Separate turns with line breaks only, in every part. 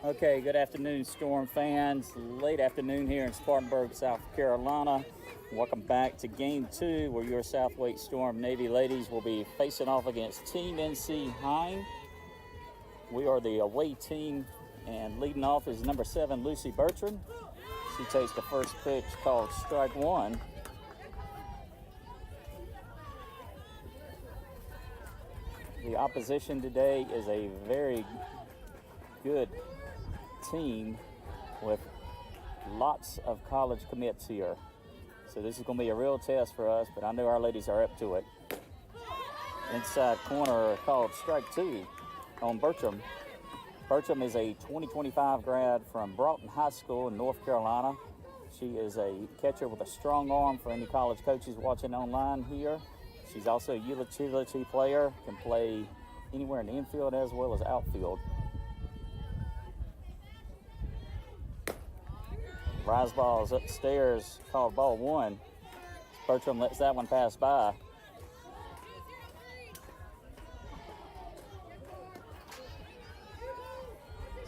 Okay, good afternoon, Storm fans. Late afternoon here in Spartanburg, South Carolina. Welcome back to Game 2, where your SWStorm Navy ladies will be facing off against Team NC Hinde. We are the away team, and leading off is number 7, Lucy Bertram. She takes the first pitch called strike one. The opposition today is a very good team with lots of college commits here. So this is going to be a real test for us, but I know our ladies are up to it. Inside corner called strike two on Bertram. Bertram is a 2025 grad from Broughton High School in North Carolina. She is a catcher with a strong arm for any college coaches watching online here. She's also a utility player, can play anywhere in the infield as well as outfield. Rise ball is upstairs, called ball one. Bertram lets that one pass by.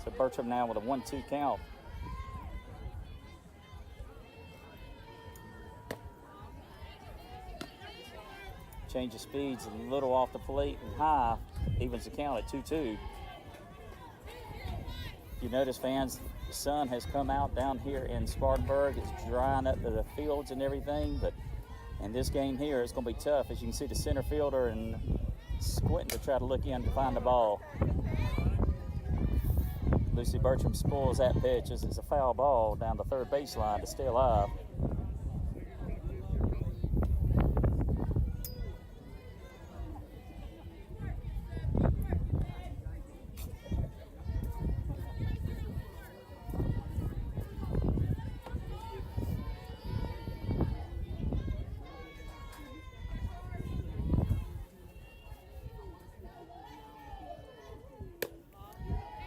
So Bertram now with a 1-2 count. Change of speeds a little off the plate and high, evens the count at 2-2. You notice, fans, the sun has come out down here in Spartanburg. It's drying up the fields and everything, but in this game here, it's going to be tough. As you can see, the center fielder and squinting to try to look in to find the ball. Lucy Bertram spoils that pitch as it's a foul ball down the third baseline to stay alive.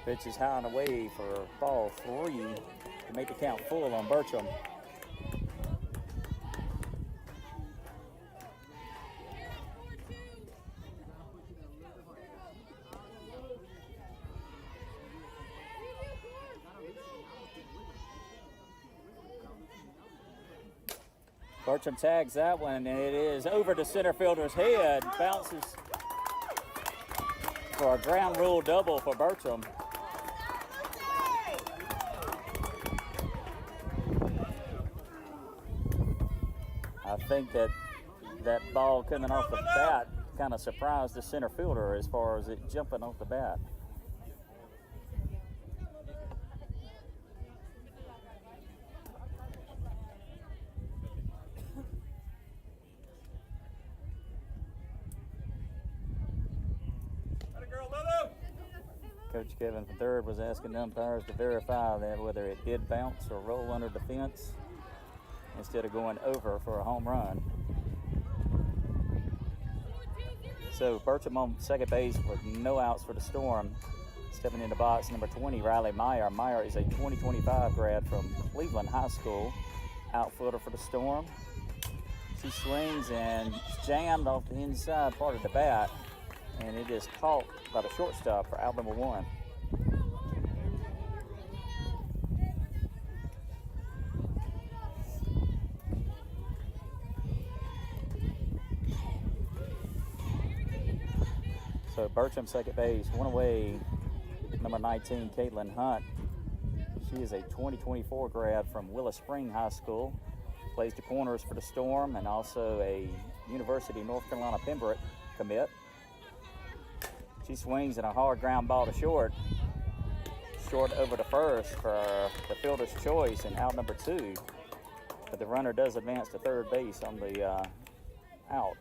Pitch is high and away for ball three to make the count full on Bertram. Bertram tags that one, and it is over the center fielder's head. Bounces for a ground rule double for Bertram. I think that ball coming off the bat kind of surprised the center fielder as far as it jumping off the bat. Coach Kevin from third was asking umpires to verify that whether it did bounce or roll under the fence instead of going over for a home run. So Bertram on second base with no outs for the Storm. Stepping in the box, number 20, Riley Meyer. Meyer is a 2025 grad from Cleveland High School, outfielder for the Storm. She swings and jammed off the inside part of the bat, and it is caught by the shortstop for out number one. So Bertram second base, one away, number 19, Caitlin Hunt. She is a 2024 grad from Willow Spring High School. Plays the corners for the Storm and also a University of North Carolina Pembroke commit. She swings in a hard ground ball to short. Short over to first for the fielder's choice and out number two. But the runner does advance to third base on the out.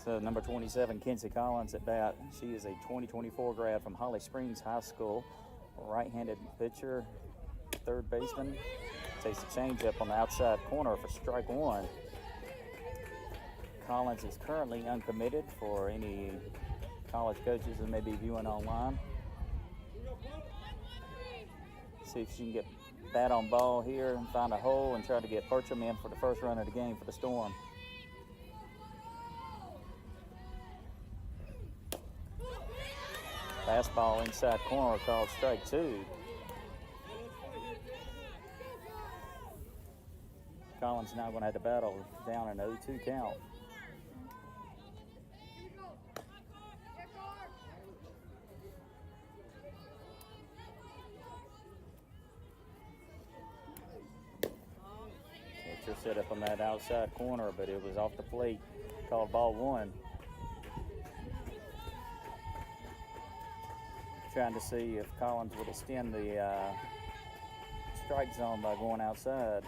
So number 27, Kinsey Collins at bat. She is a 2024 grad from Holly Springs High School. Right-handed pitcher, third baseman. Takes a changeup on the outside corner for strike one. Collins is currently uncommitted for any college coaches that may be viewing online. See if she can get bat on ball here and find a hole and try to get Percham in for the first run of the game for the Storm. Fastball inside corner called strike 2. Collins now going to have to battle down an 0-2 count. Catcher set up on that outside corner, but it was off the plate. Called ball 1. Trying to see if Collins would extend the strike zone by going outside.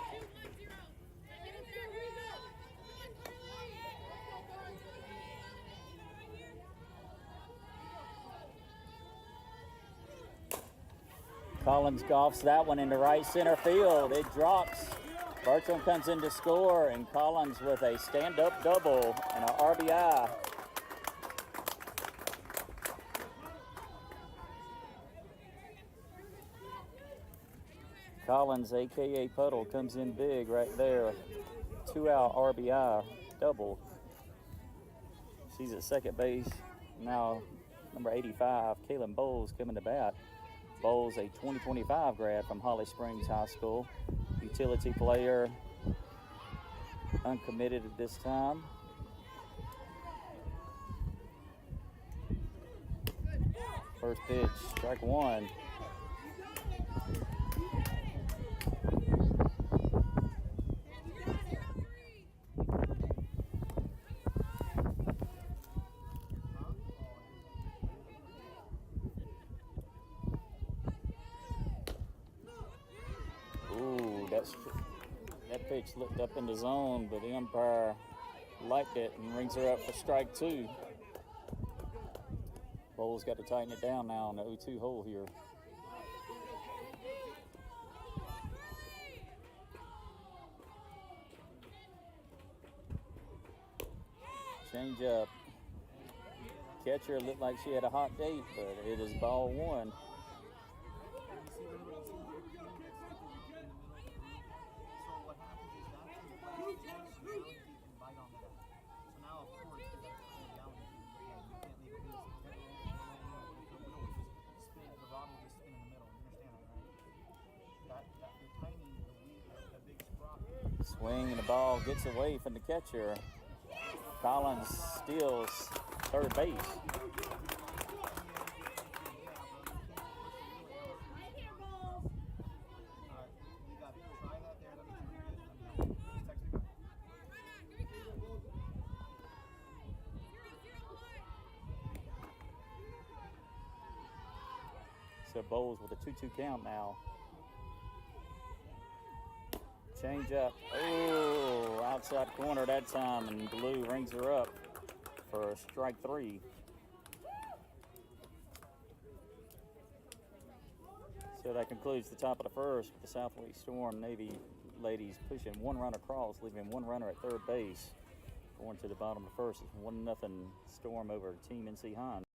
Collins golfs that one into right center field. It drops. Bertram comes in to score, and Collins with a stand-up double and an RBI. Collins, a.k.a. Puddle, comes in big right there. 2-out RBI double. She's at second base. Now, number 85, Kaylin Bowles, coming to bat. Bowles, a 2025 grad from Holly Springs High School. Utility player, uncommitted at this time. First pitch, strike 1. That pitch looked up in the zone, but the umpire liked it and rings her up for strike 2. Bowles got to tighten it down now on the 0-2 hole here. Change up. Catcher looked like she had a hot date, but it is ball 1. Swing and the ball gets away from the catcher. Collins steals third base. So Bowles with a 2-2 count now. Change up. Oh, outside corner that time, and Blue rings her up for strike 3. So that concludes the top of the first with the SWStorm Navy ladies pushing 1 run across, leaving 1 runner at third base. Going to the bottom of the first, it's 1-0 Storm over Team NC Hinde.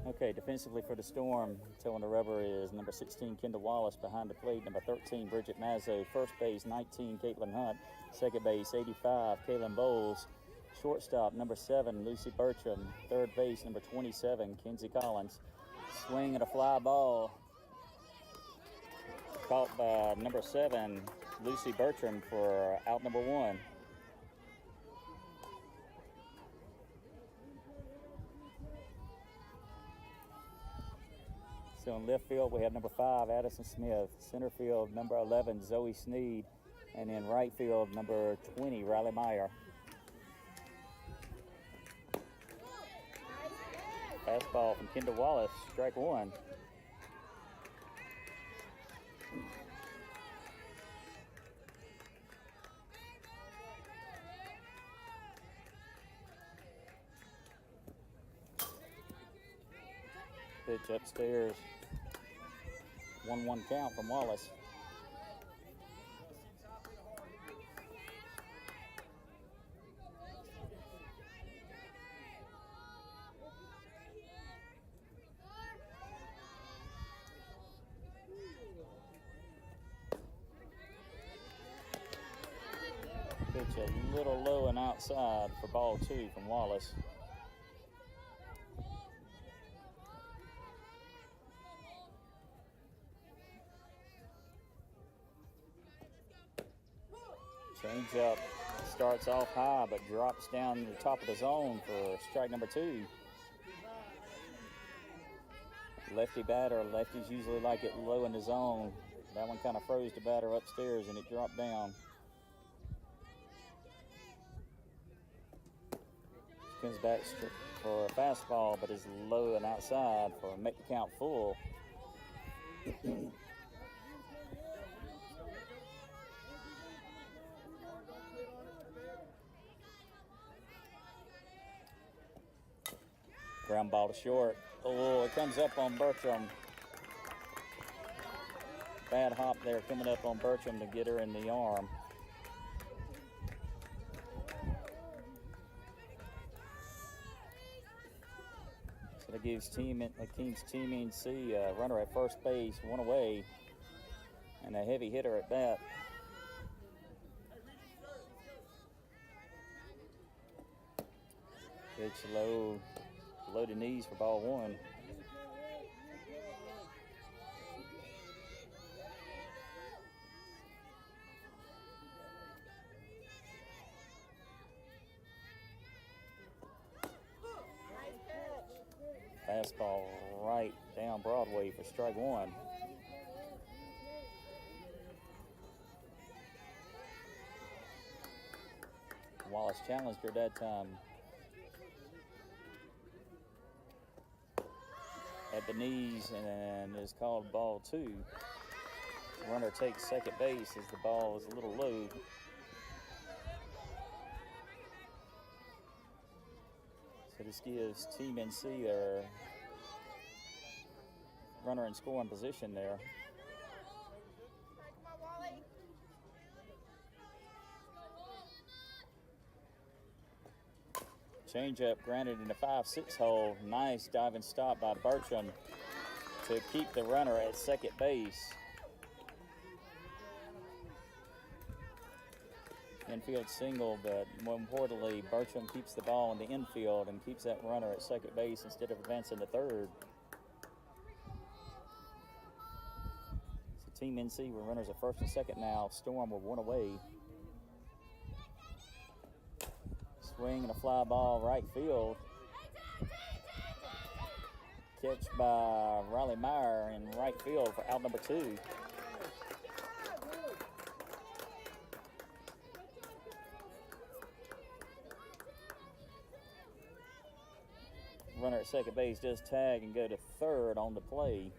Okay, defensively for the Storm, towing the rubber is number 16, Kendall Wallace. Behind the plate, number 13, Bridget Mazzo. First base, 19, Caitlin Hunt. Second base, 85, Kaylin Bowles. Shortstop, number 7, Lucy Bertram. Third base, number 27, Kenzie Collins. Swing and a fly ball. Caught by number 7, Lucy Bertram for out number 1. So in left field, we have number 5, Addison Smith. Center field, number 11, Zoe Sneed. And in right field, number 20, Riley Meyer. Fastball from Kendall Wallace, strike 1. Pitch upstairs. 1-1 count from Wallace. Pitch a little low and outside for ball 2 from Wallace. Changeup starts off high but drops down the top of the zone for strike number 2. Lefty batter, lefties usually like it low in the zone. That one kind of froze the batter upstairs and it dropped down. Comes back for a fastball but is low and outside for make the count full. Ground ball to short. Oh, it comes up on Bertram. Bad hop there coming up on Bertram to get her in the arm. So that gives Team NC a runner at first base, 1 away, and a heavy hitter at bat. Pitch low to knees for ball 1. Fastball right down Broadway for strike 1. Wallace challenged her that time. At the knees and is called ball 2. Runner takes second base as the ball is a little low. So this gives Team NC their runner in scoring position there. Changeup grounded in the 5-6 hole. Nice diving stop by Bertram to keep the runner at second base. Infield single, but more importantly, Bertram keeps the ball in the infield and keeps that runner at second base instead of advancing to third. So Team NC with runners at first and second now. Storm with 1 away. Swing and a fly ball right field. Catch by Riley Meyer in right field for out number 2. Runner at second base does tag and go to third on the play.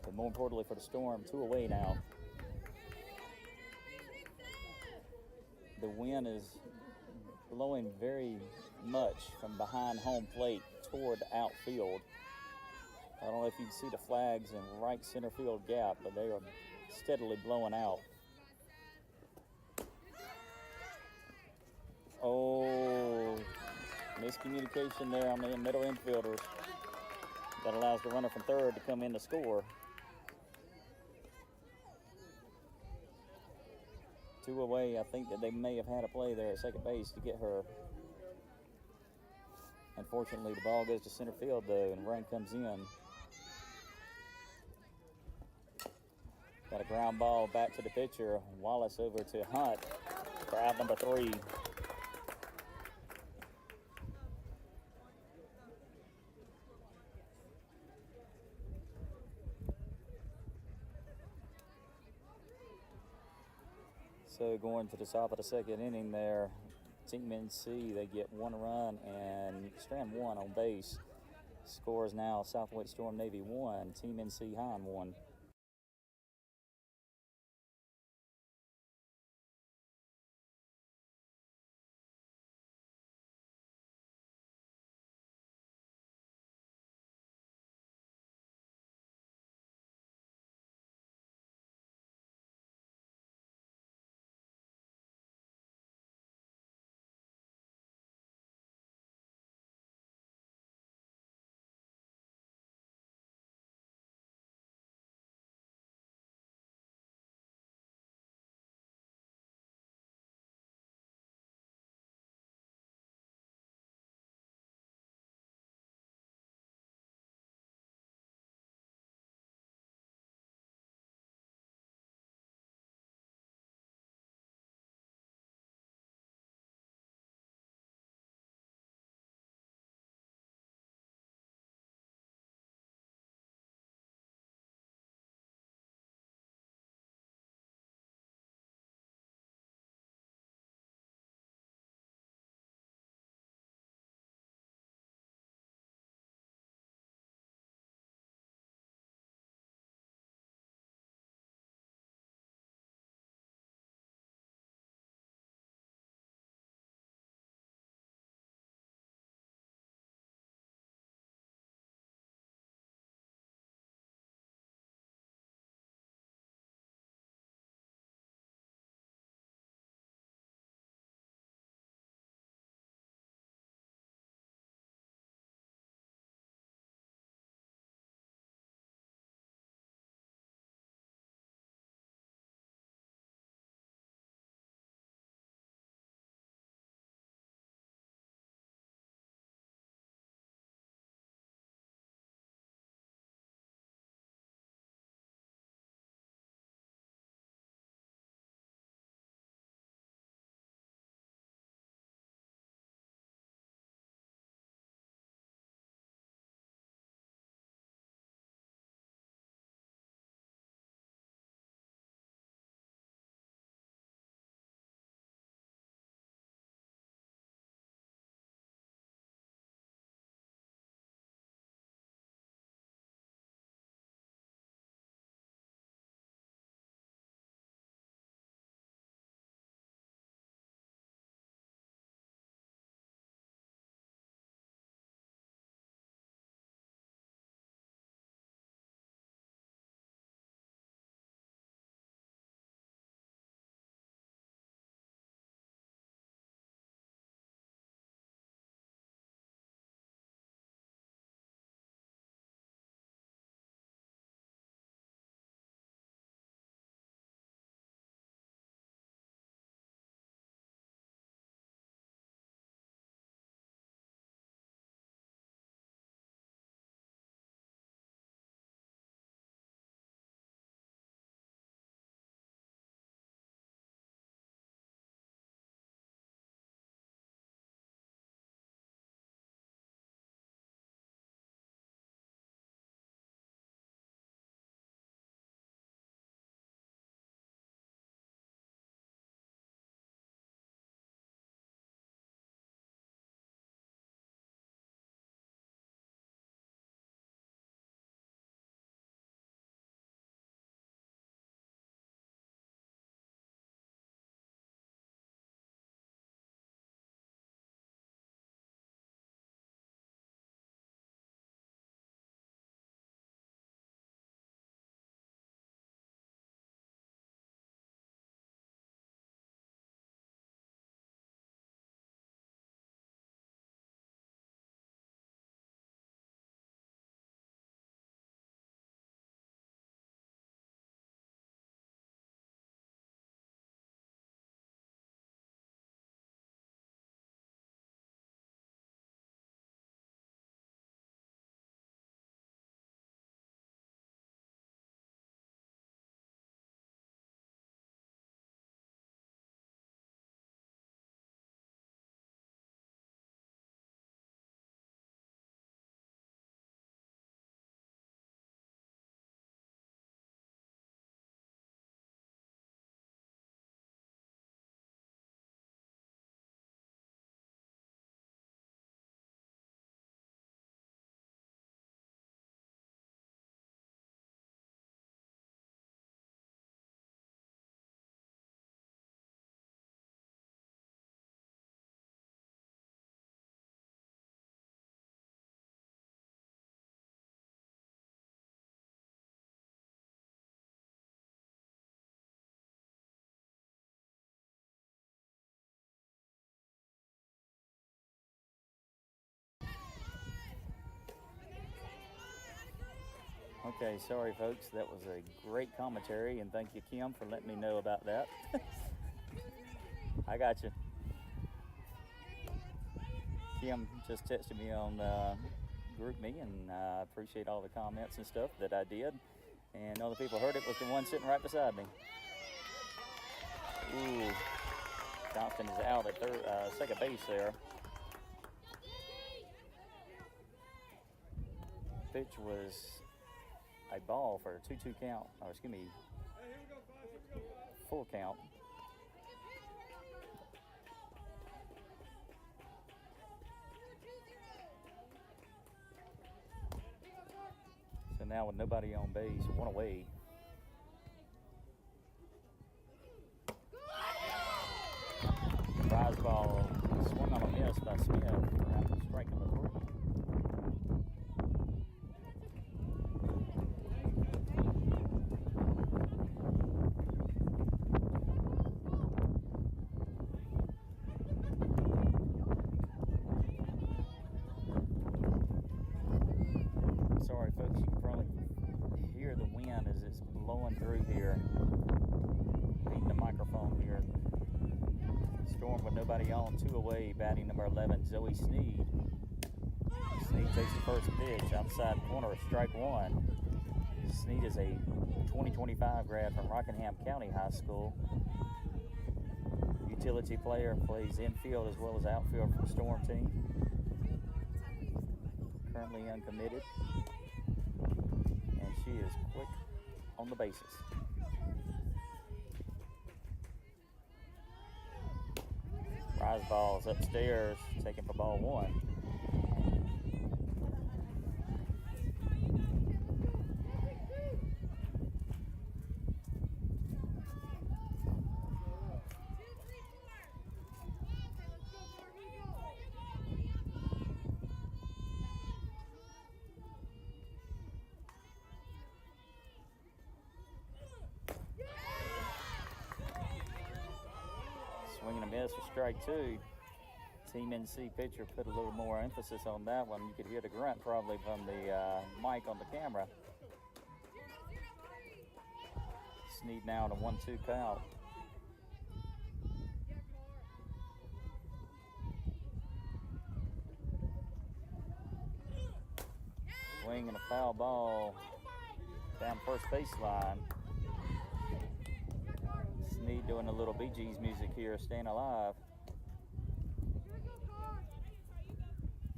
But more importantly for the Storm, 2 away now. The wind is blowing very much from behind home plate toward the outfield. I don't know if you can see the flags in right center field gap, but they are steadily blowing out. Oh, miscommunication there on the middle infielders. That allows the runner from third to come in to score. 2 away. I think that they may have had a play there at second base to get her. Unfortunately, the ball goes to center field, though, and run comes in. Got a ground ball back to the pitcher. Wallace over to Hunt for out number 3. So going to the top of the second inning there, Team NC, they get 1 run and strand 1 on base. Scores now SWStorm Navy 1, Team NC Hinde 1. Okay, sorry folks, that was a great commentary, and thank you, Kim, for letting me know about that. I got you. Kim just texted me on Group Me, and I appreciate all the comments and stuff that I did. And all the people heard it was the one sitting right beside me. Ooh, Johnston is out at second base there. Pitch was a ball for a 2-2 count, or excuse me, full count. So now with nobody on base, one away. Rise ball swung on a miss by Smith for strike number 3. Sorry folks, you can probably hear the wind as it's blowing through here, beating the microphone here. Storm with nobody on, 2 away, batting number 11, Zoe Sneed. Sneed takes the first pitch, outside corner, strike 1. Sneed is a 2025 grad from Rockingham County High School. Utility player, plays infield as well as outfield for the Storm team. Currently uncommitted. And she is quick on the bases. Rise ball's upstairs, taken for ball 1. Swing and a miss for strike 2. Team NC pitcher put a little more emphasis on that one. You could hear the grunt probably from the mic on the camera. Sneed now in a 1-2 count. Swing and a foul ball down first baseline. Sneed doing a little Bee Gees music here, Staying Alive.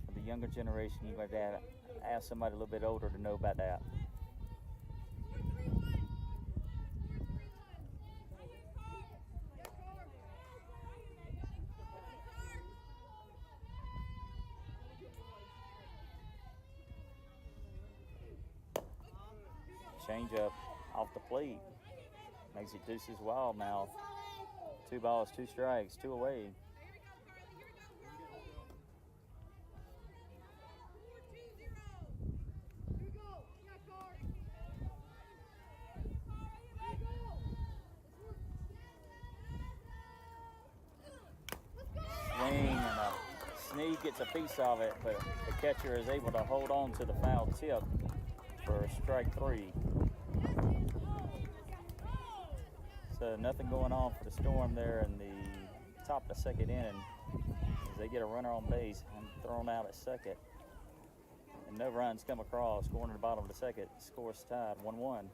For the younger generation, you might have to ask somebody a little bit older to know about that. Change up off the plate. Makes it deuces wild now. 2 balls, 2 strikes, 2 away. Swing and a Sneed gets a piece of it, but the catcher is able to hold on to the foul tip for strike 3. So nothing going on for the Storm there in the top of the second inning as they get a runner on base and thrown out at second. And no runs come across. Going to the bottom of the second, score's tied 1-1.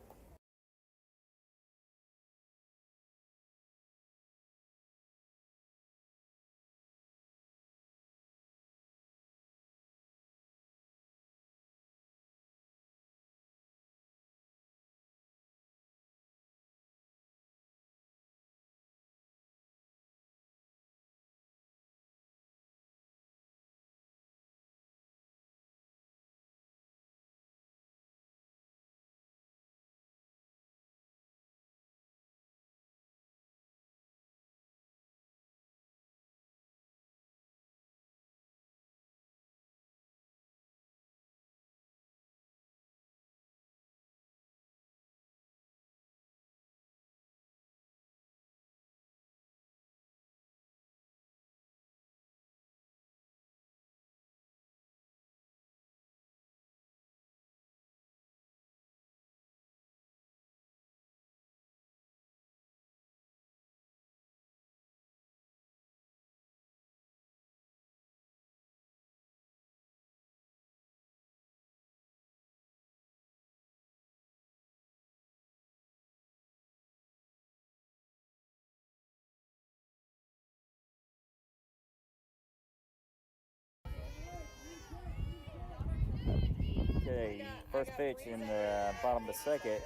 Okay, first pitch in the bottom of the second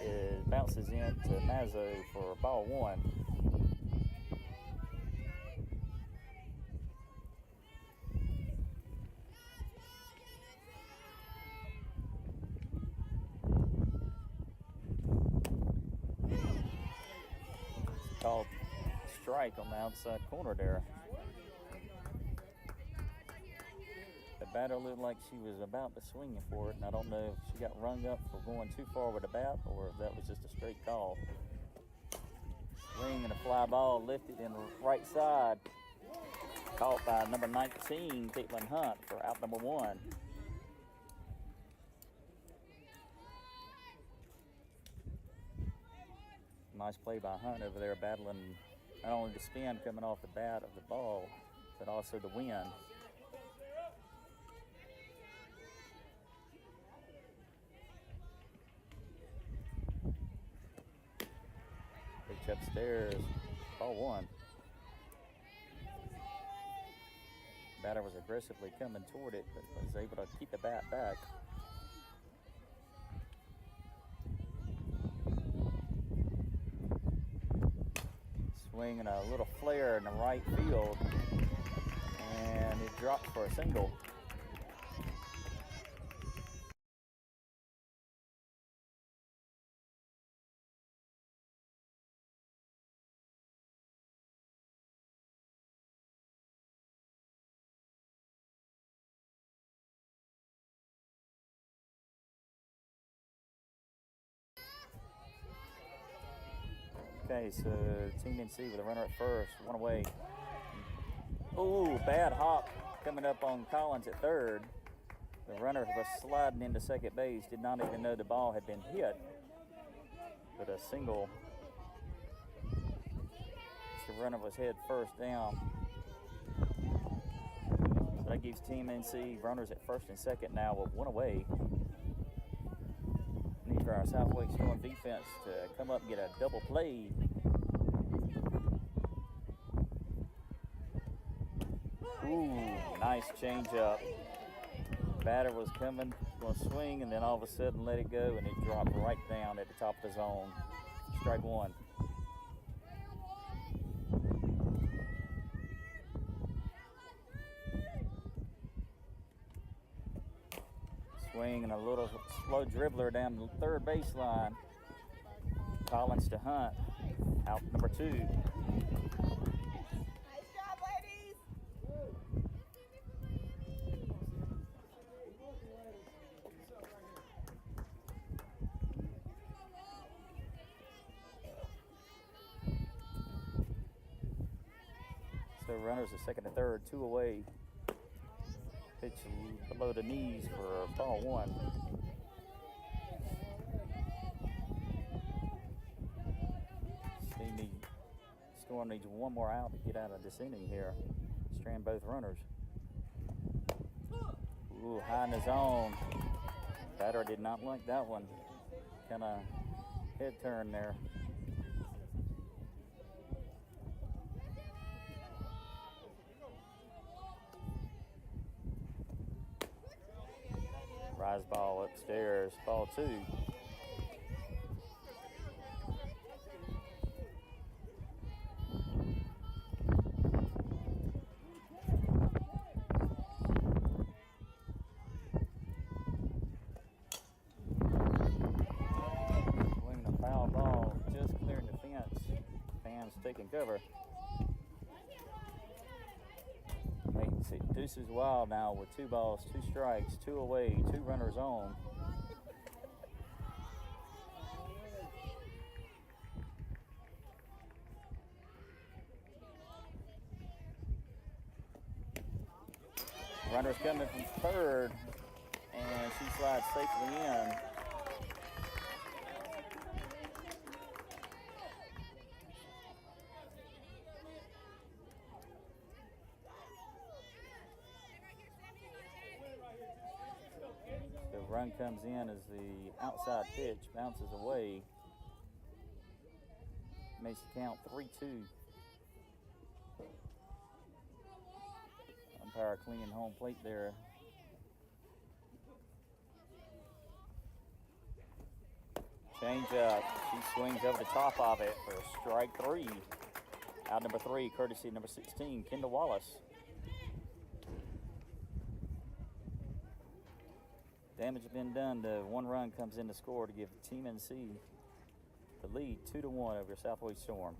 bounces into Mazzo for ball one. Called strike on the outside corner there. The batter looked like she was about to swing for it, and I don't know if she got rung up for going too far with the bat or if that was just a straight call. Swing and a fly ball lifted in the right side. Caught by number 19, Caitlin Hunt, for out number one. Nice play by Hunt over there, battling not only the spin coming off the bat of the ball, but also the wind. Pitch upstairs, ball one. Batter was aggressively coming toward it, but was able to keep the bat back. Swinging a little flare in the right field, and it dropped for a single. Okay, so Team NC with a runner at first, one away. Ooh, bad hop coming up on Collins at third. The runner was sliding into second base, did not even know the ball had been hit. But a single. The runner was head first down. So that gives Team NC runners at first and second now with one away. Need for our SWStorm defense to come up and get a double play. Ooh, nice change up. Batter was coming, going to swing, and then all of a sudden let it go, and it dropped right down at the top of the zone. Strike one. Swing and a little slow dribbler down the third baseline. Collins to Hunt, out number two.
Nice job, ladies.
So runners at second and third, two away. Pitch below the knees for ball one. Storm needs one more out to get out of this inning here. Strand both runners. Ooh, high in the zone. Batter did not like that one. Kind of head turn there. Rise ball upstairs, ball two. Swinging a foul ball, just clearing the fence. Fans taking cover. Makes it deuces wild now with 2 balls, 2 strikes, 2 away, 2 runners on. Runner's coming from third, and she slides safely in. The run comes in as the outside pitch bounces away. Makes the count 3-2. Umpire cleaning home plate there. Change up. She swings over the top of it for strike 3. Out number 3, courtesy number 16, Kendall Wallace. Damage has been done. The 1 run comes in to score to give Team NC the lead 2-1 over SWStorm.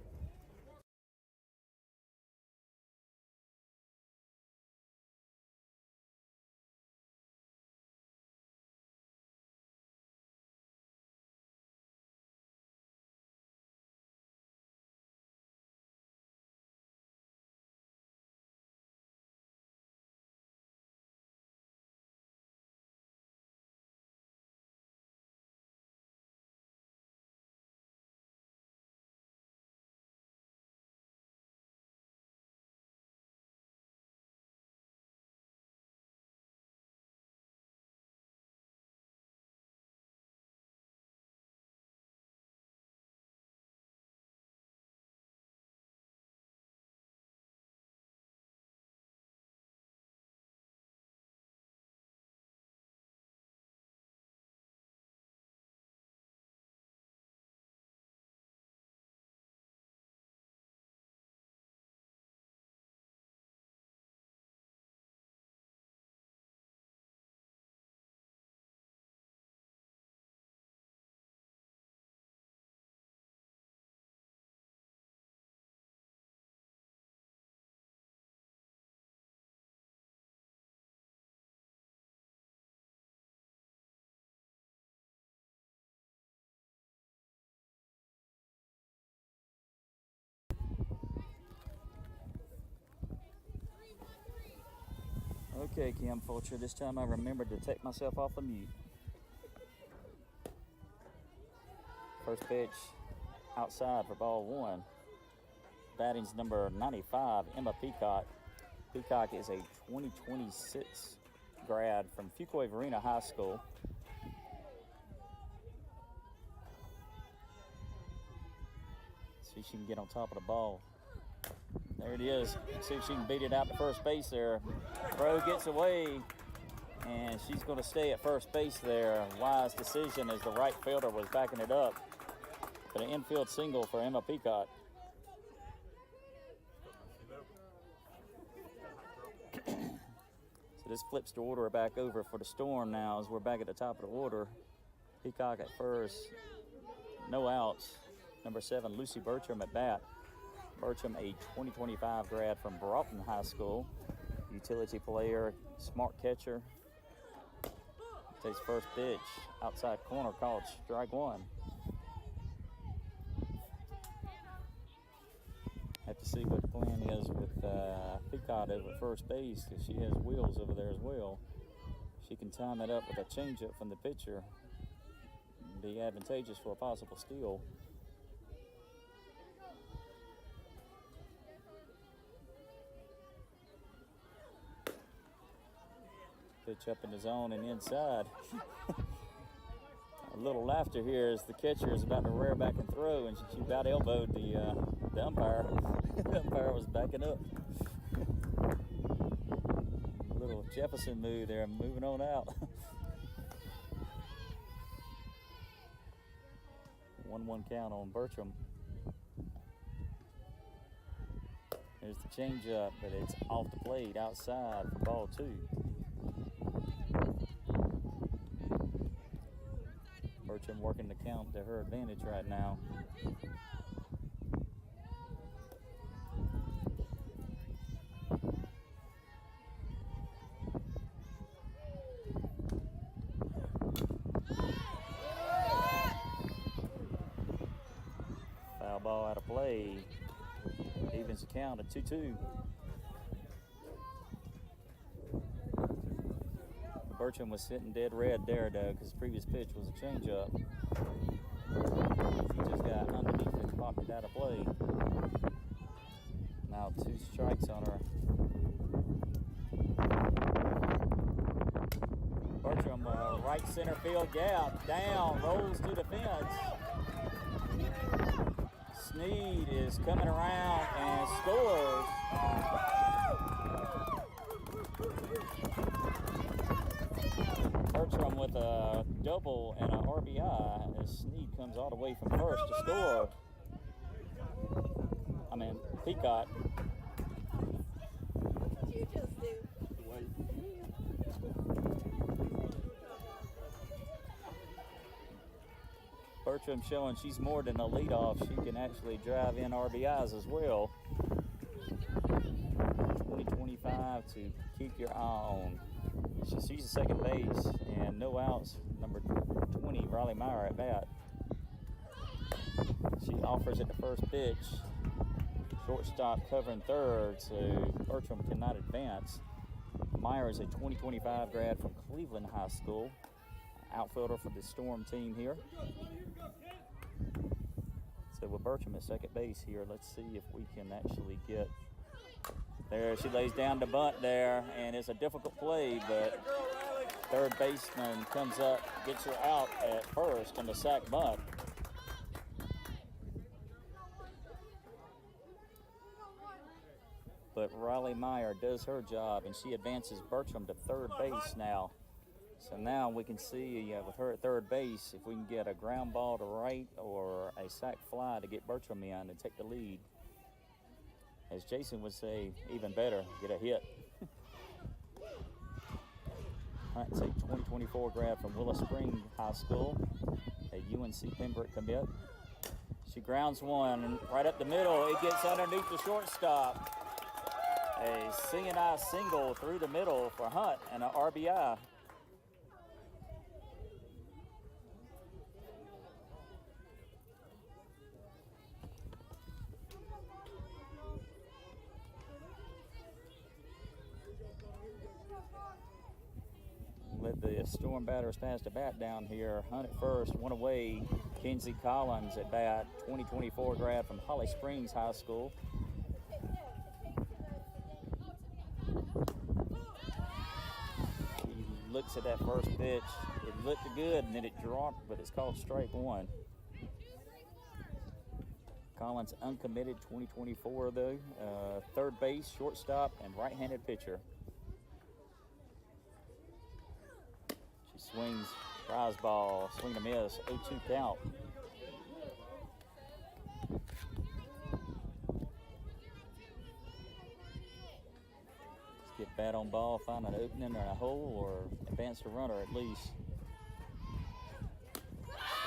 Okay, Kim Fulcher, this time I remembered to take myself off the mute. First pitch outside for ball 1. Batting's number 95, Emma Peacock. Peacock is a 2026 grad from Fuquay-Varina High School. See if she can get on top of the ball. There it is. See if she can beat it out to first base there. Throw gets away, and she's going to stay at first base there. Wise decision as the right fielder was backing it up. For the infield single for Emma Peacock. So this flips the order back over for the Storm now as we're back at the top of the order. Peacock at first. No outs. Number 7, Lucy Bertram at bat. Bertram, a 2025 grad from Broughton High School. Utility player, smart catcher. Takes first pitch. Outside corner called strike 1. Have to see what the plan is with Peacock over at first base because she has wheels over there as well. She can time it up with a changeup from the pitcher. Be advantageous for a possible steal. Pitch up in the zone and inside. A little laughter here as the catcher is about to rear back and throw, and she about elbowed the umpire. The umpire was backing up. Little Jefferson move there, moving on out. 1-1 count on Bertram. There's the changeup, but it's off the plate outside for ball 2. Bertram working the count to her advantage right now. Foul ball out of play. Evens the count at 2-2. Bertram was sitting dead red there, though, because the previous pitch was a changeup. She just got underneath it and popped it out of play. Now 2 strikes on her. Bertram, right center field gap, down, rolls to the fence. Sneed is coming around and scores. Bertram with a double and a RBI as Sneed comes all the way from first to score. Peacock.
What did you just do?
Bertram showing she's more than a leadoff. She can actually drive in RBIs as well. 20-25 to keep your eye on. She's at second base and no outs. Number 20, Riley Meyer at bat. She offers it the first pitch. Shortstop covering third, so Bertram cannot advance. Meyer is a 2025 grad from Cleveland High School. Outfielder for the Storm team here. So with Bertram at second base here, let's see if we can actually get there. She lays down the bunt there, and it's a difficult play, but third baseman comes up, gets her out at first on the sac bunt. But Riley Meyer does her job, and she advances Bertram to third base now. So now we can see with her at third base if we can get a ground ball to right or a sac fly to get Bertram in and take the lead. As Jason would say, even better, get a hit. Hunt's a 2024 grad from Willow Spring High School, a UNC Pembroke commit. She grounds one right up the middle. It gets underneath the shortstop. A singing eye single through the middle for Hunt and an RBI. Let the Storm batters pass the bat down here. Hunt at first, one away. Kenzie Collins at bat, 2024 grad from Holly Springs High School. He looks at that first pitch. It looked good and then it dropped, but it's called strike one. Collins uncommitted, 2024 though. Third base, shortstop, and right-handed pitcher. She swings, prize ball, swing and a miss, 0-2 count. Let's get bat on ball, find an opening or a hole, or advance the runner at least.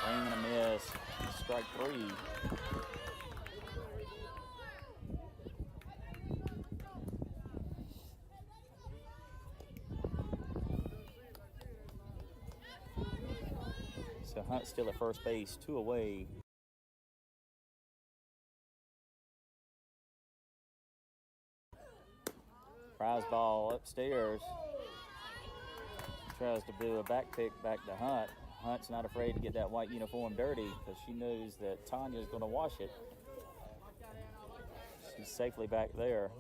Swing and a miss, strike three. So Hunt still at first base, two away. Prize ball upstairs. Tries to do a back pick back to Hunt. Hunt's not afraid to get that white uniform dirty because she knows that Tanya's going to wash it. She's safely back there.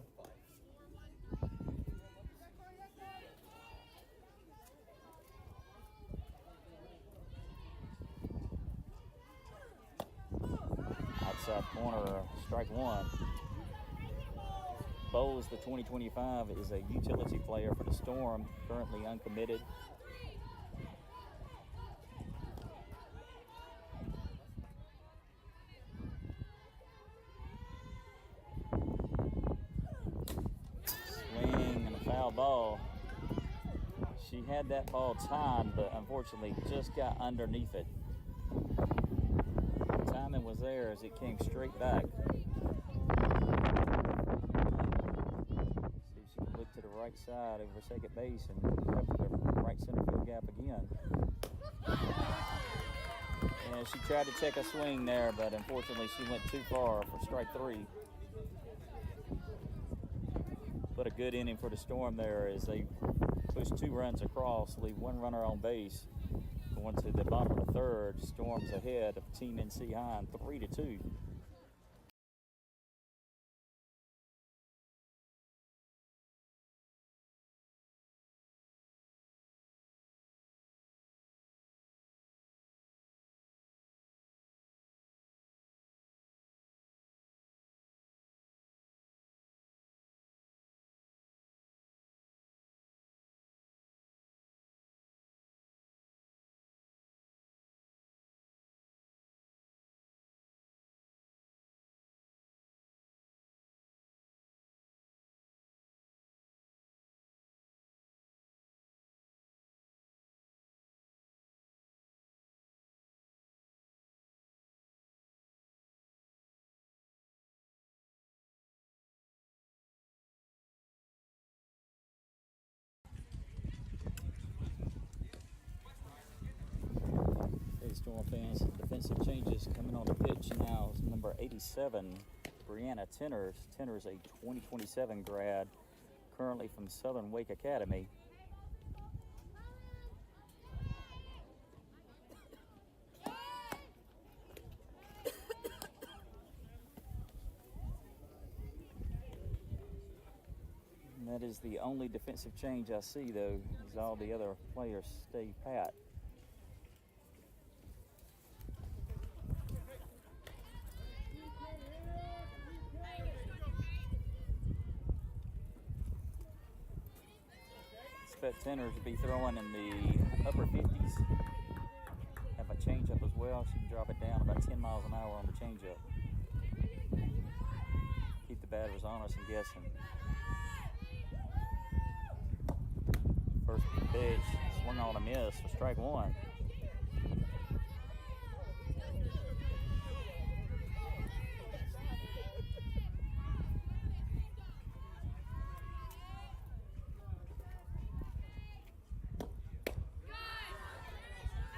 Outside corner, strike one. Bowles, the 2025, is a utility player for the Storm, currently uncommitted. Swing and a foul ball. She had that ball timed, but unfortunately just got underneath it. The timing was there as it came straight back. Look to the right side over second base and up to the right center field gap again. And she tried to check a swing there, but unfortunately she went too far for strike three. But a good inning for the Storm there as they push 2 runs across, leave 1 runner on base. Going to the bottom of the third, Storm's ahead of Team NC Hinde 3-2. Storm fans. Defensive changes coming on the pitch now. Number 87, Brianna Tenners. Tenners, a 2027 grad, currently from Southern Wake Academy. And that is the only defensive change I see, though, as all the other players stay pat. Expect Tenners to be throwing in the upper 50s. Have a changeup as well. She can drop it down about 10 miles an hour on the changeup. Keep the batters honest and guessing. First pitch, swung on a miss for strike one.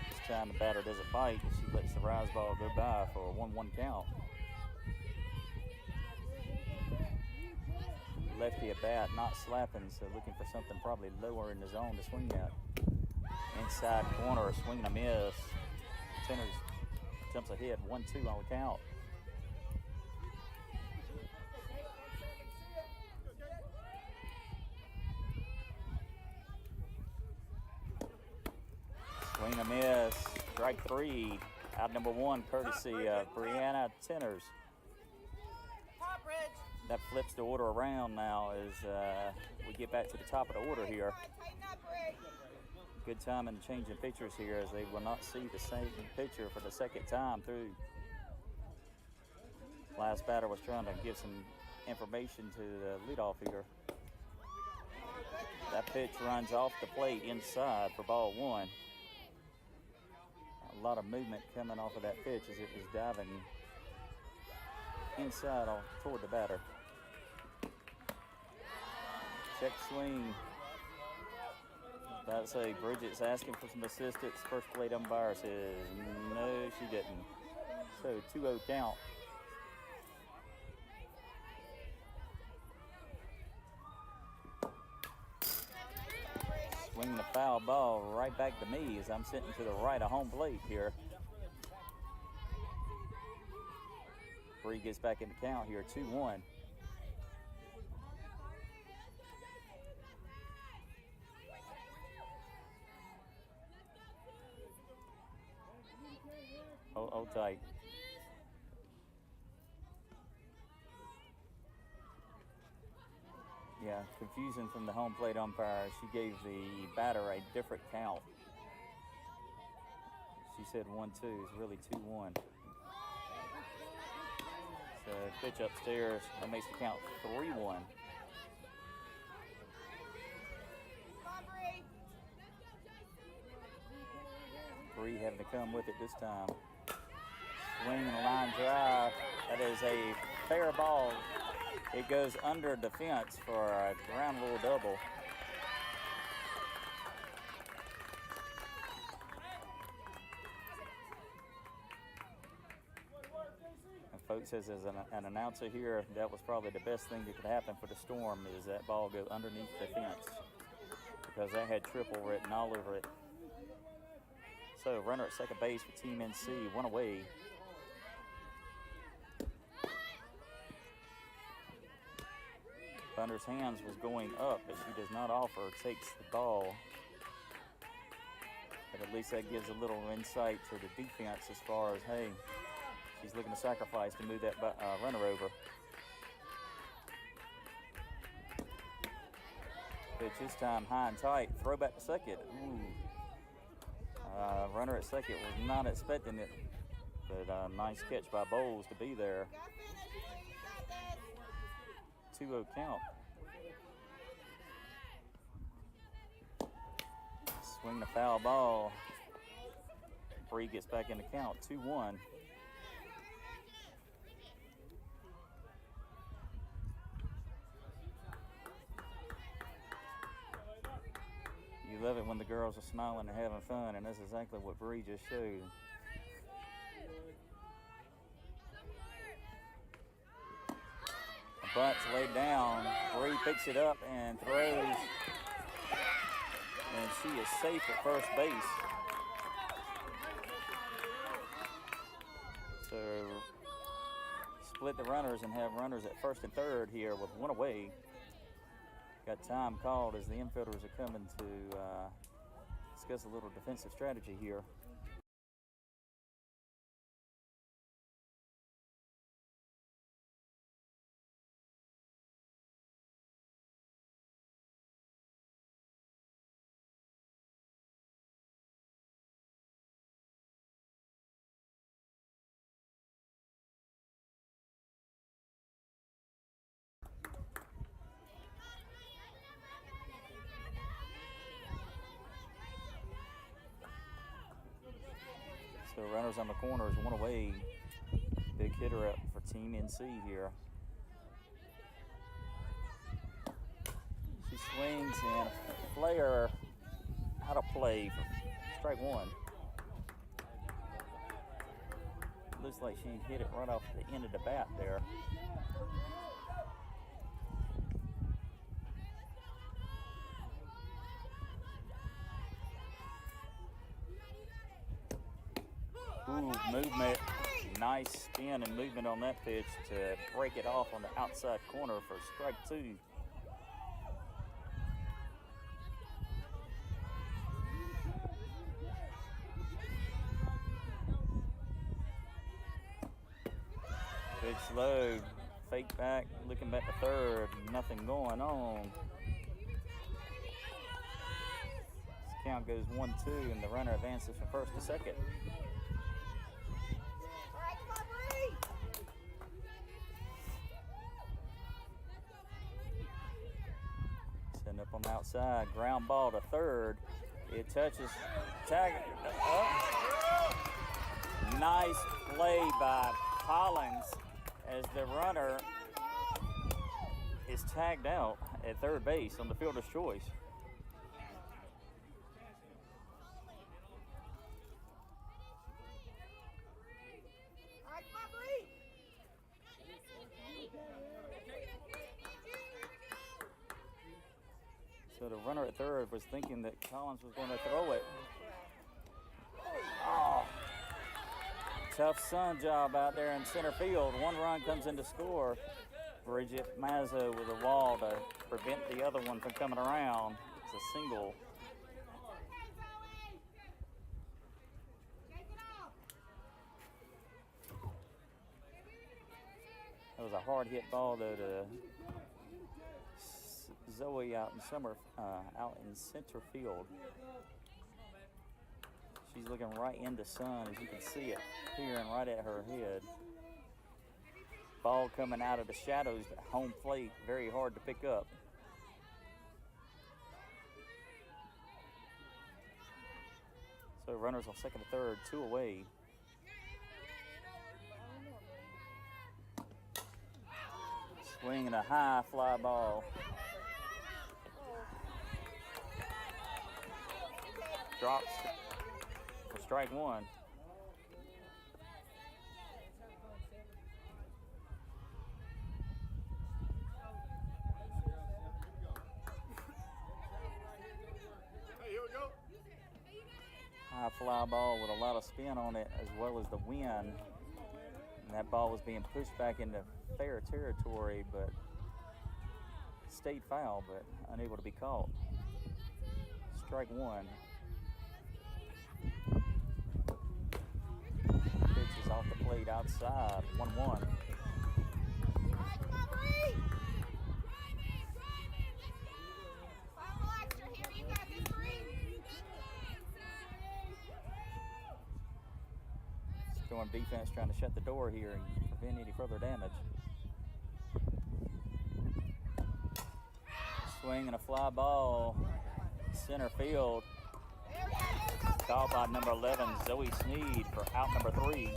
This time the batter doesn't bite. She lets the rise ball go by for a 1-1 count. Lefty at bat, not slapping, so looking for something probably lower in the zone to swing at. Inside corner, swing and a miss. Tenners jumps ahead, 1-2 on the count. Swing and a miss, strike three. Out number one, courtesy of Brianna Tenners. That flips the order around now as we get back to the top of the order here. Good time in changing pitchers here, as they will not see the same pitcher for the second time through. Last batter was trying to give some information to the leadoff hitter. That pitch runs off the plate inside for ball one. A lot of movement coming off of that pitch as it was diving inside toward the batter. Check swing. About to say, Bridget's asking for some assistance. First plate umpire says, no, she didn't. So 2-0 count. Swinging a foul ball right back to me as I'm sitting to the right of home plate here. Bree gets back in the count here, 2-1. Hold tight. Yeah, confusion from the home plate umpire. She gave the batter a different count. She said 1-2. It's really 2-1. So pitch upstairs. That makes the count 3-1. Bree having to come with it this time. Swing and a line drive. That is a fair ball. It goes under the fence for a ground rule double. And folks, as an announcer here, that was probably the best thing that could happen for the Storm, is that ball go underneath the fence, because that had triple written all over it. So runner at second base for Team NC, one away. Thunder's hands was going up, but she does not offer, takes the ball. But at least that gives a little insight to the defense as far as, hey, she's looking to sacrifice to move that runner over. Pitch this time high and tight, throw back to second. Ooh. Runner at second was not expecting it, but nice catch by Bowles to be there. 2-0 count. Swing the foul ball. Bree gets back in the count, 2-1. You love it when the girls are smiling and having fun, and that's exactly what Bree just showed. Bunt's laid down. Bree picks it up and throws. And she is safe at first base. So split the runners and have runners at first and third here with one away. Got time called as the infielders are coming to discuss a little defensive strategy here. So runners on the corners, one away. Big hitter up for Team NC here. She swings and a flare out of play for strike one. Looks like she hit it right off the end of the bat there. Ooh, movement, nice spin and movement on that pitch to break it off on the outside corner for strike two. Pitch low, fake back, looking back to third, nothing going on. This count goes 1-2 and the runner advances from first to second. Setting up on the outside, ground ball to third. It touches, tag up. Nice play by Collins as the runner is tagged out at third base on the fielder's choice. So the runner at third was thinking that Collins was going to throw it. Oh, tough sun job out there in center field. One run comes in to score. Bridget Mazzo with a wall to prevent the other one from coming around. It's a single. That was a hard hit ball though to Zoe out in center field. She's looking right into sun, as you can see it peering right at her head. Ball coming out of the shadows at home plate, very hard to pick up. So runners on second and third, two away. Swinging a high fly ball. Drops for strike one. High fly ball with a lot of spin on it, as well as the wind. And that ball was being pushed back into fair territory, but stayed foul, but unable to be caught. Strike one. Pitch is off the plate outside, 1-1. Storm defense trying to shut the door here and prevent any further damage. Swing and a fly ball, center field. Called by number 11, Zoe Sneed, for out number 3.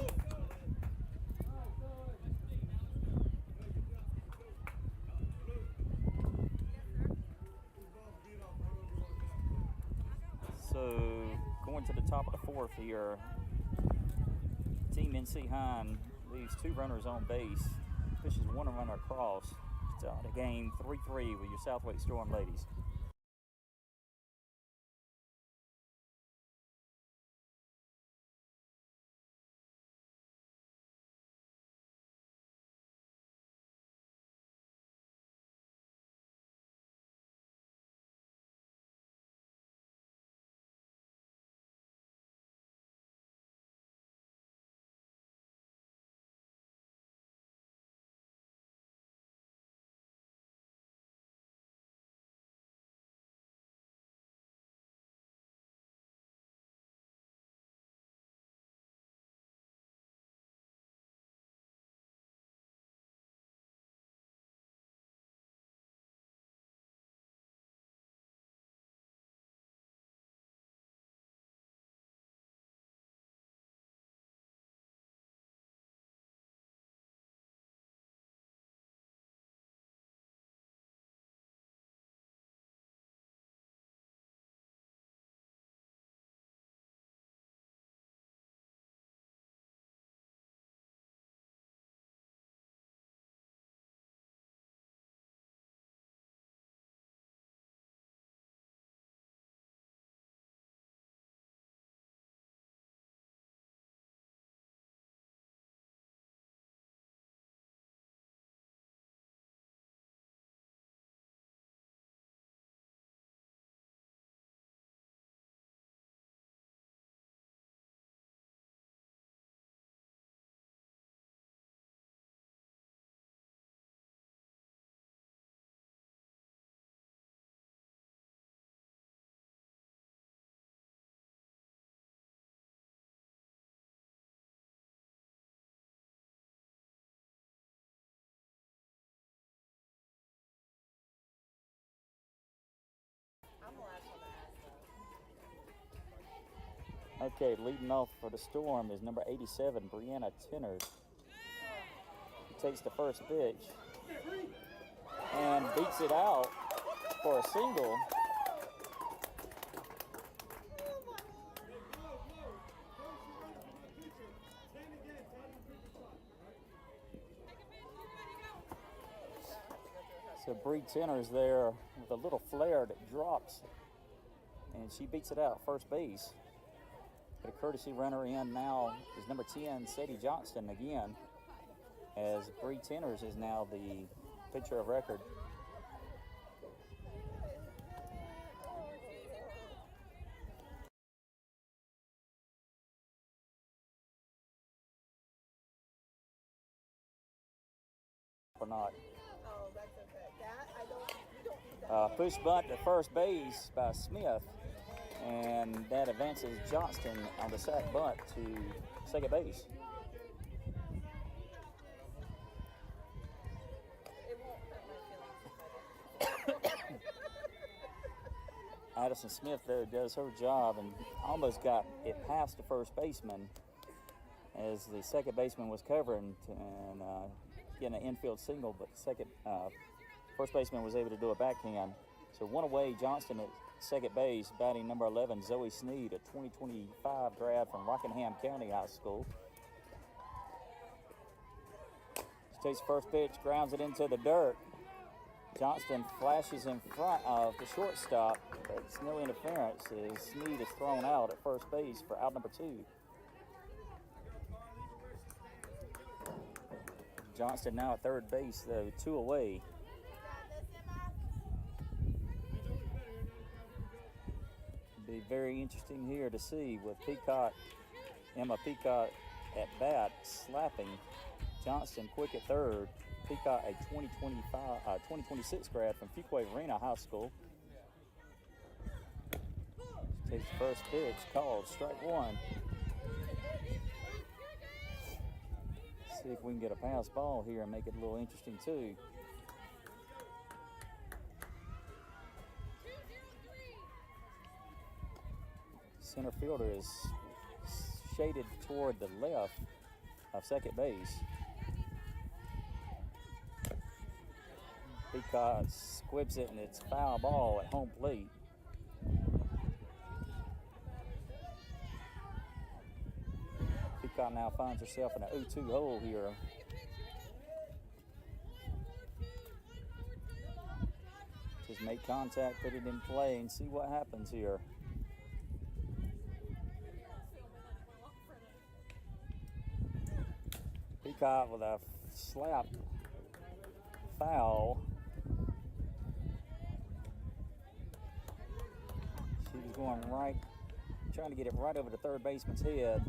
So going to the top of the fourth here, Team NC Hinde leaves 2 runners on base, pushes 1 runner across to the game 3-3 with your SWStorm ladies. Okay, leading off for the Storm is number 87, Brianna Tenners. She takes the first pitch and beats it out for a single. So Bree Tenners there with a little flare that drops, and she beats it out first base. But a courtesy runner in now is number 10, Sadie Johnston again, as Bree Tenners is now the pitcher of record. Or not.
Oh, that's okay. That we don't do that.
Push bunt to first base by Smith, and that advances Johnston on the sac bunt to second base.
It won't hurt my feelings if I do.
Addison Smith though does her job and almost got it past the first baseman as the second baseman was covering and getting an infield single, but the first baseman was able to do a backhand. So 1 away, Johnston at second base, batting number 11, Zoe Sneed, a 2025 grad from Rockingham County High School. She takes first pitch, grounds it into the dirt. Johnston flashes in front of the shortstop, but it's no interference as Sneed is thrown out at first base for out number 2. Johnston now at third base, though, 2 away. Be very interesting here to see with Emma Peacock at bat, slapping Johnston quick at third. Peacock, a 2026 grad from Fuquay Arena High School. She takes the first pitch, called strike 1. See if we can get a pass ball here and make it a little interesting too. Center fielder is shaded toward the left of second base. Peacock squibs it and it's foul ball at home plate. Peacock now finds herself in an 0-2 hole here. Just make contact, put it in play, and see what happens here. Peacock with a slap foul. She was going right, trying to get it right over the third baseman's head.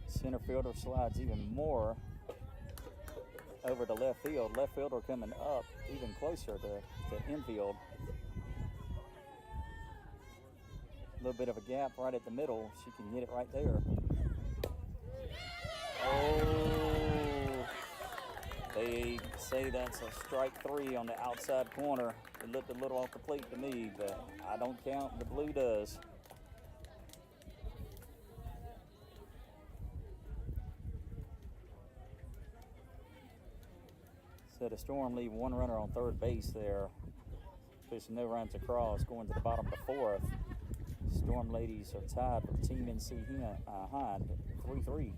Center fielder slides even more over to left field. Left fielder coming up even closer to infield. A little bit of a gap right at the middle. She can hit it right there. Oh, they say that's a strike 3 on the outside corner. It looked a little off the plate to me, but I don't count. The blue does. So the Storm leave one runner on third base there. Pushing no runs across, going to the bottom of the fourth. Storm ladies are tied with Team NC Hinde, 3-3.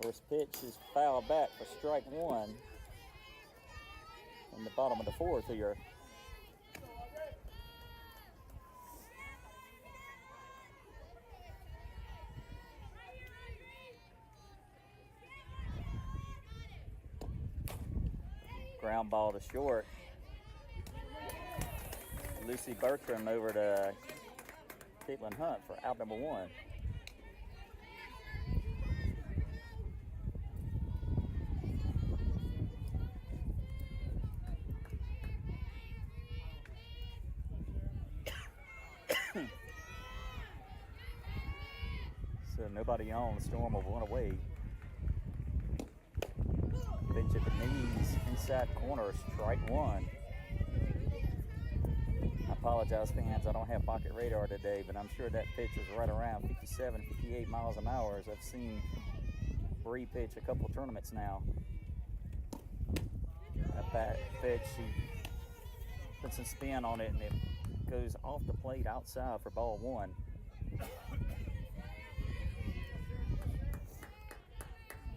First pitch is fouled back for strike 1 in the bottom of the fourth here. Ground ball to short. Lucy Bertram over to Caitlin Hunt for out number 1. So nobody on. Storm will run away. Pitch at the knees, inside corner, strike 1. I apologize, fans. I don't have pocket radar today, but I'm sure that pitch was right around 57, 58 miles an hour, as I've seen Bree pitch a couple tournaments now. That back pitch, she puts some spin on it, and it goes off the plate outside for ball 1.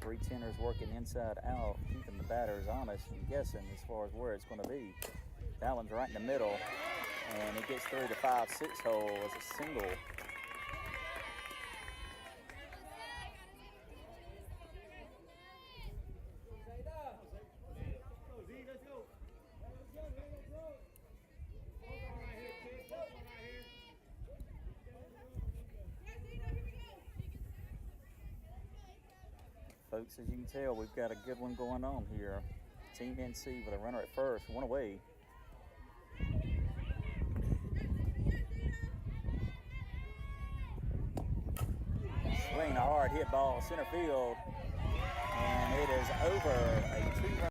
Bree Tenner's working inside out, keeping the batters honest and guessing as far as where it's going to be. That one's right in the middle, and it gets through the 5-6 hole as a single. Folks, as you can tell, we've got a good one going on here. Team NC with a runner at first, 1 away. Swing a hard hit ball center field, and it is over. A 2-run.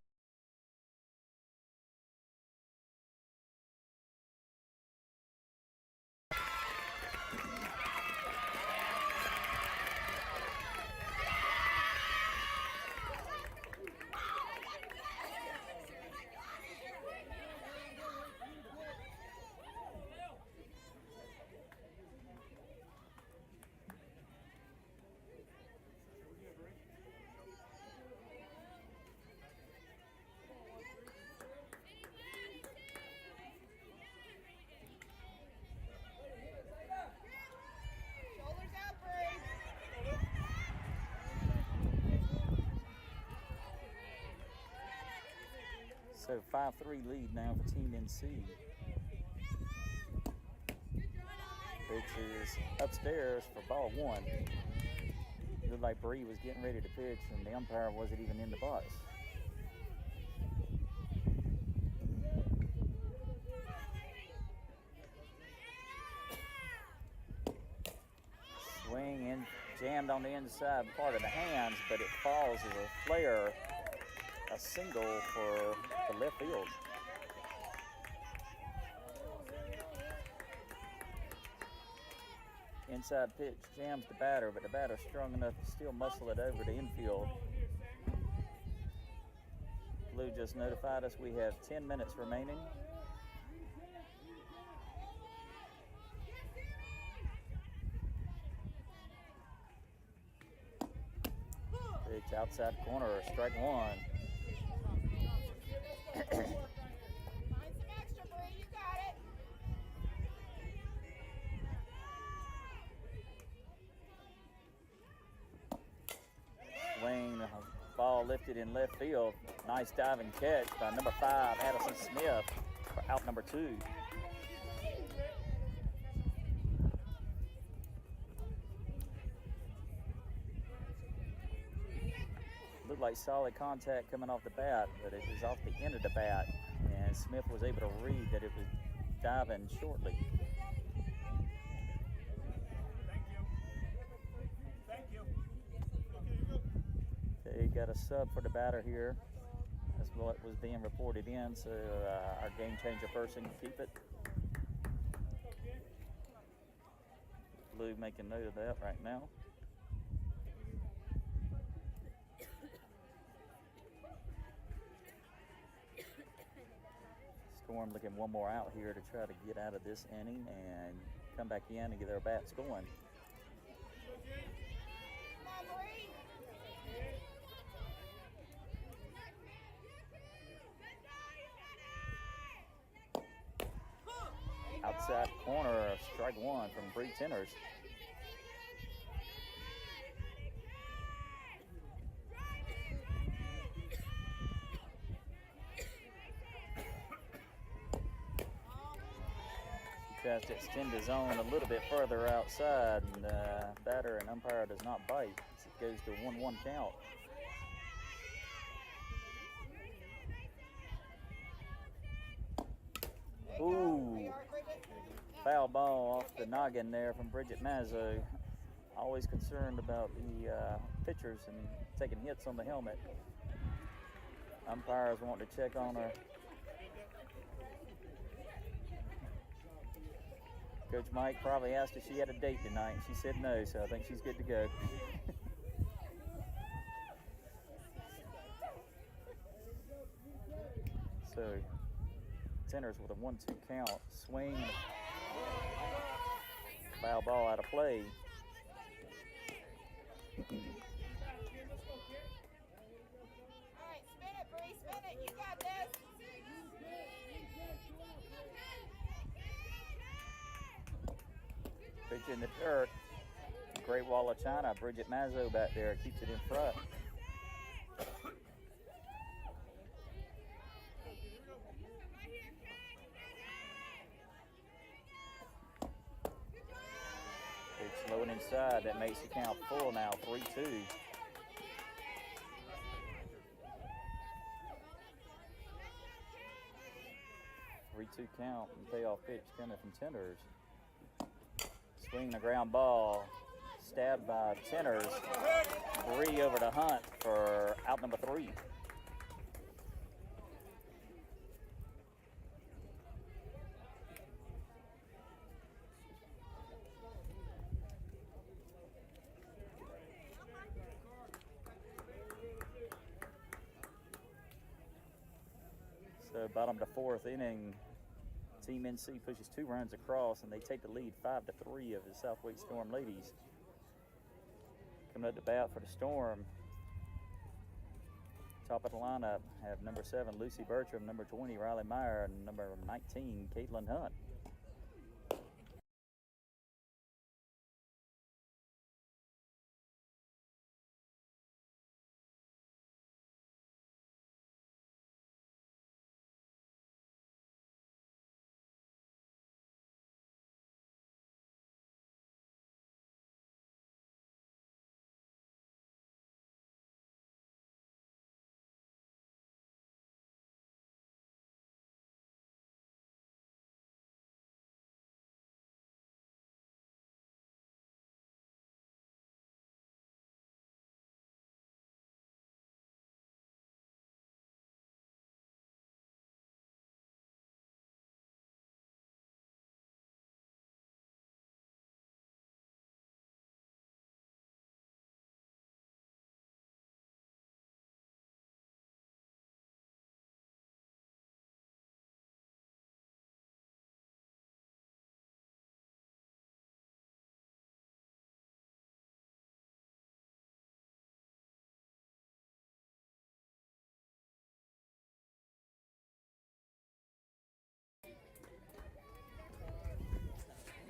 So 5-3 lead now for Team NC. Pitch is upstairs for ball one. Looked like Bree was getting ready to pitch and the umpire wasn't even in the box. Swing and jammed on the inside part of the hands, but it falls as a flare, a single for the left field. Inside pitch jams the batter, but the batter's strong enough to still muscle it over to infield. Blue just notified us we have 10 minutes remaining. Pitch outside corner, strike one.
Find some extra, Bree. You got it.
Swing, ball lifted in left field. Nice diving catch by number 5, Addison Smith, for out number 2. Looked like solid contact coming off the bat, but it was off the end of the bat, and Smith was able to read that it was diving shortly. Okay, got a sub for the batter here. That's what was being reported in, so our game changer person can keep it. Blue making note of that right now. Storm looking one more out here to try to get out of this inning and come back in and get their bats going.
Come on, Bree.
Outside corner, strike one from Bree Tenners. Tries to extend the zone a little bit further outside, and batter and umpire does not bite. It goes to a 1-1 count. Ooh, foul ball off the noggin there from Bridget Mazzo. Always concerned about the pitchers and taking hits on the helmet. Umpires want to check on her. Coach Mike probably asked if she had a date tonight, and she said no, so I think she's good to go. So, Tenners with a 1-2 count. Swing. Foul ball out of play.
All right, spin it, Bree. Spin it. You got this.
Pitch in the dirt. Great wall of China. Bridget Mazzo back there keeps it in front. Pitch low and inside. That makes the count full now. 3-2. Count and payoff pitch coming from Tenners. Swing the ground ball, stabbed by Tenners. Bree over to Hunt for out number 3. So bottom of the 4th inning, Team NC pushes 2 runs across, and they take the lead 5-3 of the SWStorm Ladies. Coming up to bat for the Storm, top of the lineup have number 7, Lucy Bertram, number 20, Riley Meyer, and number 19, Caitlin Hunt.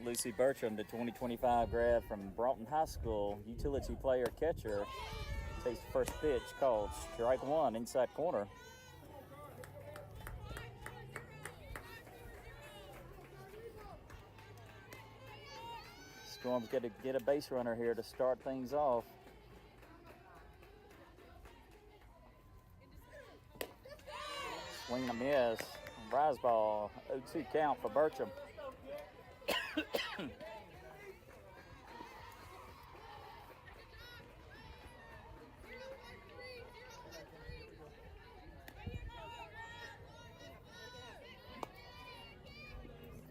Lucy Bertram, the 2025 grad from Broughton High School, utility player catcher, takes the first pitch called strike one, inside corner. Storm's got to get a base runner here to start things off. Swing and a miss. Rise ball, 0-2 count for Bertram.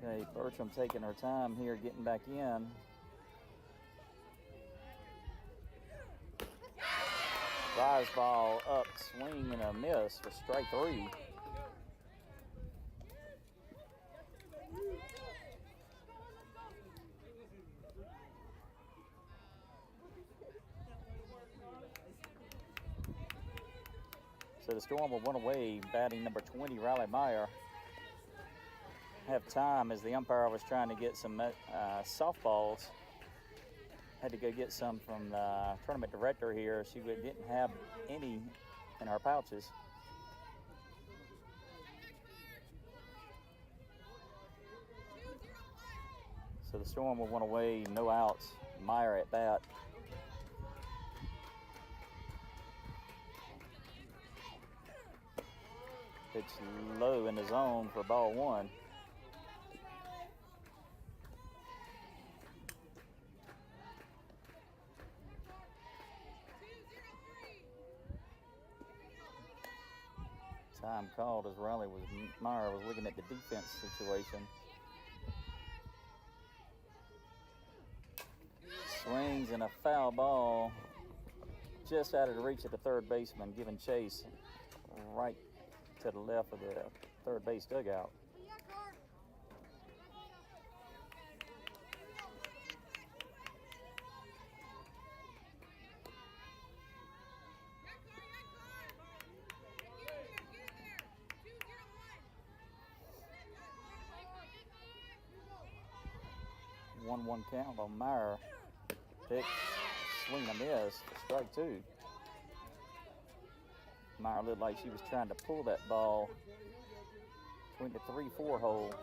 Okay, Bertram taking her time here, getting back in. Rise ball up, swing and a miss for strike three. So the Storm will one away, batting number 20, Riley Meyer. Have time as the umpire was trying to get some softballs. Had to go get some from the tournament director here. She didn't have any in her pouches. So the Storm will one away, no outs. Meyer at bat. Pitch low in the zone for ball one. Time called as Meyer was looking at the defense situation. Swings and a foul ball just out of the reach of the third baseman, giving chase right to the left of the third base dugout. One count on Meyer. Pitch, swing and a miss for strike two. Meyer looked like she was trying to pull that ball between the 3-4 hole.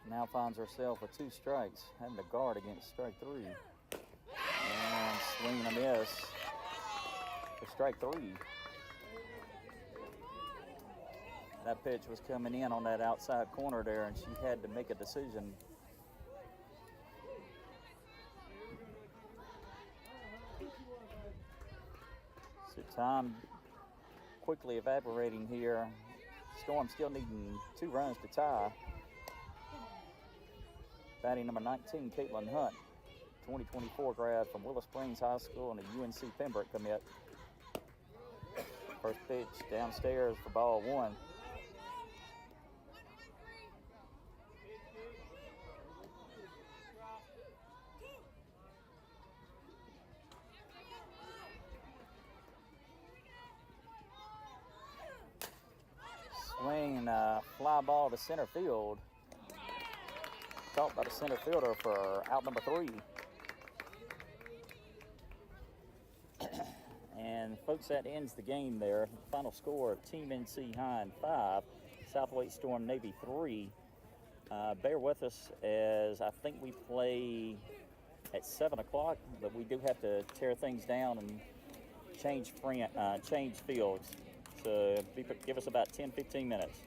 Now finds herself with two strikes, having to guard against strike three. And swing and a miss for strike three. That pitch was coming in on that outside corner there, and she had to make a decision. So time quickly evaporating here. Storm still needing 2 runs to tie. Batting number 19, Caitlin Hunt, 2024 grad from Willow Springs High School and a UNC Pembroke commit. First pitch downstairs for ball one. Swing and a fly ball to center field. Caught by the center fielder for out number 3. And folks, that ends the game there. Final score of Team NC Hinde 5, SWStorm Navy 3. Bear with us as I think we play at 7 o'clock, but we do have to tear things down and change fields. So give us about 10-15 minutes.